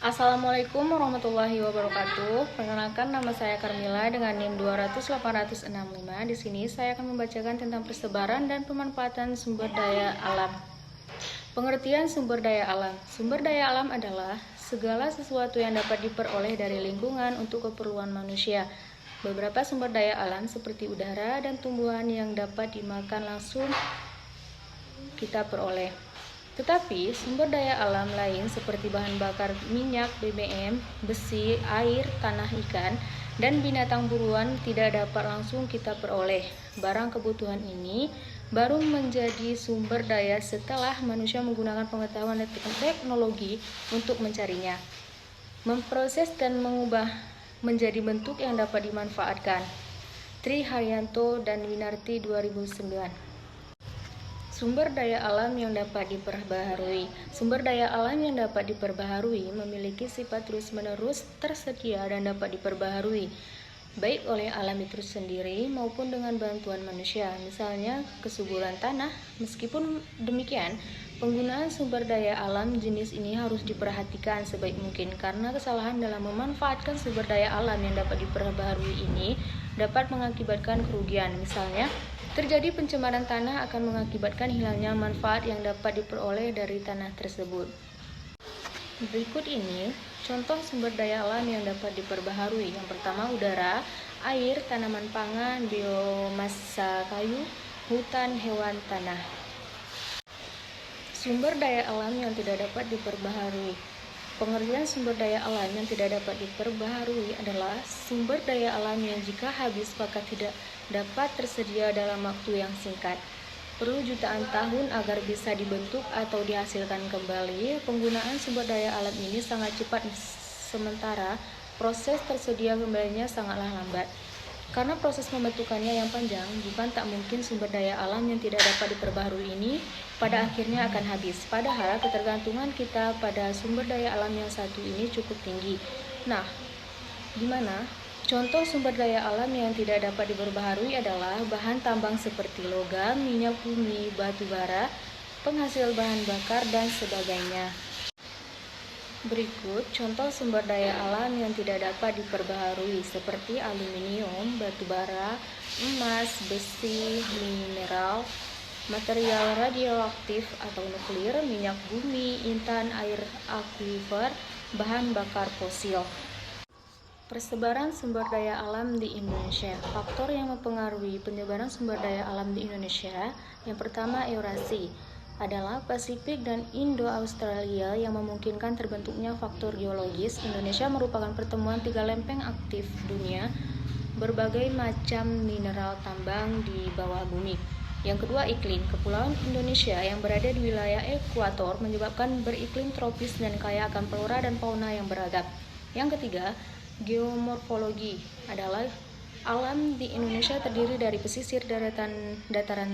Assalamualaikum warahmatullahi wabarakatuh. Perkenalkan, nama saya Karmila dengan NIM 200-865. Di sini saya akan membacakan tentang persebaran dan pemanfaatan sumber daya alam. Pengertian sumber daya alam. Sumber daya alam adalah segala sesuatu yang dapat diperoleh dari lingkungan untuk keperluan manusia. Beberapa sumber daya alam seperti udara dan tumbuhan yang dapat dimakan langsung kita peroleh. Tetapi sumber daya alam lain seperti bahan bakar minyak, BBM, besi, air, tanah, ikan, dan binatang buruan tidak dapat langsung kita peroleh. Barang kebutuhan ini baru menjadi sumber daya setelah manusia menggunakan pengetahuan dan teknologi untuk mencarinya, memproses dan mengubah menjadi bentuk yang dapat dimanfaatkan. Tri Haryanto dan Winarti 2009. Sumber daya alam yang dapat diperbaharui. Sumber daya alam yang dapat diperbaharui memiliki sifat terus-menerus tersedia dan dapat diperbaharui, baik oleh alam itu sendiri maupun dengan bantuan manusia, misalnya kesuburan tanah. Meskipun demikian, penggunaan sumber daya alam jenis ini harus diperhatikan sebaik mungkin, karena kesalahan dalam memanfaatkan sumber daya alam yang dapat diperbaharui ini dapat mengakibatkan kerugian. Misalnya, terjadi pencemaran tanah akan mengakibatkan hilangnya manfaat yang dapat diperoleh dari tanah tersebut. Berikut ini contoh sumber daya alam yang dapat diperbaharui. Yang pertama, udara, air, tanaman pangan, biomasa kayu, hutan, hewan, tanah. Sumber daya alam yang tidak dapat diperbaharui. Pengertian sumber daya alam yang tidak dapat diperbaharui adalah sumber daya alam yang jika habis maka tidak dapat tersedia dalam waktu yang singkat. Perlu jutaan tahun agar bisa dibentuk atau dihasilkan kembali. Penggunaan sumber daya alam ini sangat cepat, sementara proses tersedia kembalinya sangatlah lambat. Karena proses pembentukannya yang panjang, bukan tak mungkin sumber daya alam yang tidak dapat diperbaharui ini pada akhirnya akan habis. Padahal ketergantungan kita pada sumber daya alam yang satu ini cukup tinggi. Nah, gimana? Contoh sumber daya alam yang tidak dapat diperbaharui adalah bahan tambang seperti logam, minyak bumi, batu bara, penghasil bahan bakar, dan sebagainya. Berikut contoh sumber daya alam yang tidak dapat diperbaharui seperti aluminium, batu bara, emas, besi, mineral, material radioaktif atau nuklir, minyak bumi, intan, air akuifer, bahan bakar fosil. Persebaran sumber daya alam di Indonesia. Faktor yang mempengaruhi penyebaran sumber daya alam di Indonesia. Yang pertama, erupsi adalah Pasifik dan Indo-Australia yang memungkinkan terbentuknya faktor geologis. Indonesia merupakan pertemuan tiga lempeng aktif dunia, berbagai macam mineral tambang di bawah bumi. Yang kedua, iklim. Kepulauan Indonesia yang berada di wilayah ekuator menyebabkan beriklim tropis dan kaya akan flora dan fauna yang beragam. Yang ketiga, geomorfologi adalah alam di Indonesia terdiri dari pesisir, dataran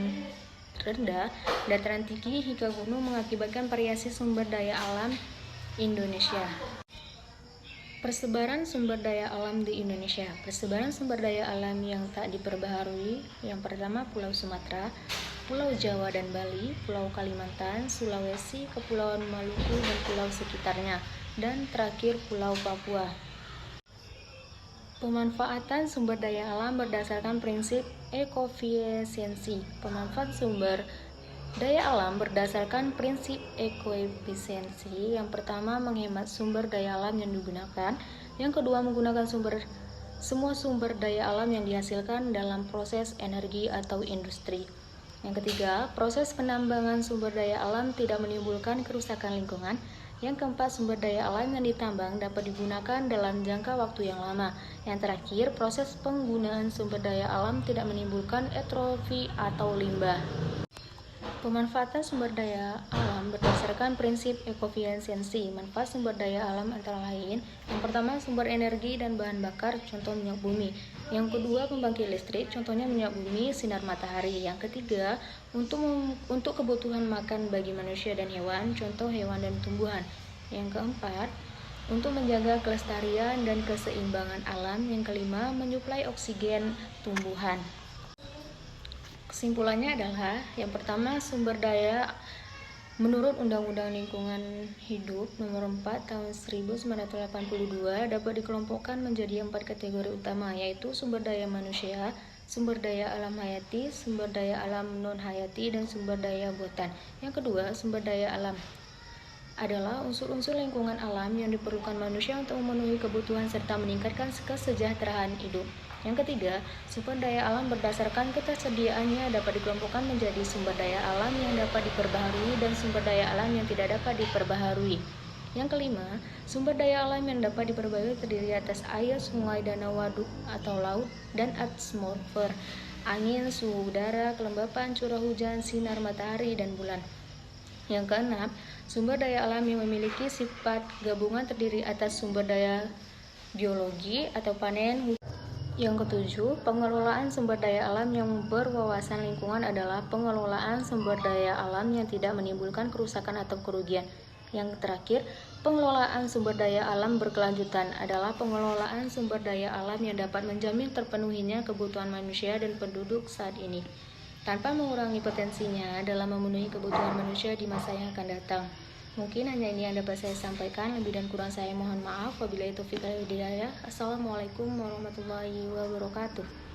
rendah, dataran tinggi hingga gunung, mengakibatkan variasi sumber daya alam Indonesia. Persebaran sumber daya alam di Indonesia. Persebaran sumber daya alam yang tak diperbaharui. Yang pertama, Pulau Sumatera, Pulau Jawa dan Bali, Pulau Kalimantan, Sulawesi, Kepulauan Maluku dan pulau sekitarnya, dan terakhir Pulau Papua. Pemanfaatan sumber daya alam berdasarkan prinsip ekofisiensi. Pemanfaatan sumber daya alam berdasarkan prinsip ekoefisiensi. Yang pertama, menghemat sumber daya alam yang digunakan. Yang kedua, menggunakan semua sumber daya alam yang dihasilkan dalam proses energi atau industri. Yang ketiga, proses penambangan sumber daya alam tidak menimbulkan kerusakan lingkungan. Yang keempat, sumber daya alam yang ditambang dapat digunakan dalam jangka waktu yang lama. Yang terakhir, proses penggunaan sumber daya alam tidak menimbulkan eutrofi atau limbah. Pemanfaatan sumber daya alam berdasarkan prinsip ekofisiensi. Manfaat sumber daya alam antara lain: yang pertama, sumber energi dan bahan bakar, contoh minyak bumi. Yang kedua, pembangkit listrik, contohnya minyak bumi, sinar matahari. Yang ketiga, untuk kebutuhan makan bagi manusia dan hewan, contoh hewan dan tumbuhan. Yang keempat, untuk menjaga kelestarian dan keseimbangan alam. Yang kelima, menyuplai oksigen tumbuhan. Kesimpulannya adalah, yang pertama, sumber daya Menurut Undang-Undang Lingkungan Hidup Nomor 4 Tahun 1982 dapat dikelompokkan menjadi 4 kategori utama, yaitu sumber daya manusia, sumber daya alam hayati, sumber daya alam non-hayati, dan sumber daya buatan. Yang kedua, sumber daya alam adalah unsur-unsur lingkungan alam yang diperlukan manusia untuk memenuhi kebutuhan serta meningkatkan kesejahteraan hidup. Yang ketiga, sumber daya alam berdasarkan ketersediaannya dapat dikelompokkan menjadi sumber daya alam yang dapat diperbaharui dan sumber daya alam yang tidak dapat diperbaharui. Yang kelima, sumber daya alam yang dapat diperbaharui terdiri atas air, sungai, danau, waduk atau laut, dan atmosfer, angin, suhu udara, kelembapan, curah hujan, sinar matahari, dan bulan. Yang keenam, sumber daya alam yang memiliki sifat gabungan terdiri atas sumber daya biologi atau panen. Yang ketujuh, pengelolaan sumber daya alam yang berwawasan lingkungan adalah pengelolaan sumber daya alam yang tidak menimbulkan kerusakan atau kerugian. Yang terakhir, pengelolaan sumber daya alam berkelanjutan adalah pengelolaan sumber daya alam yang dapat menjamin terpenuhinya kebutuhan manusia dan penduduk saat ini, tanpa mengurangi potensinya dalam memenuhi kebutuhan manusia di masa yang akan datang. Mungkin hanya ini yang dapat saya sampaikan, lebih dan kurang saya mohon maaf. Wabillahi taufiq wal hidayah. Assalamualaikum warahmatullahi wabarakatuh.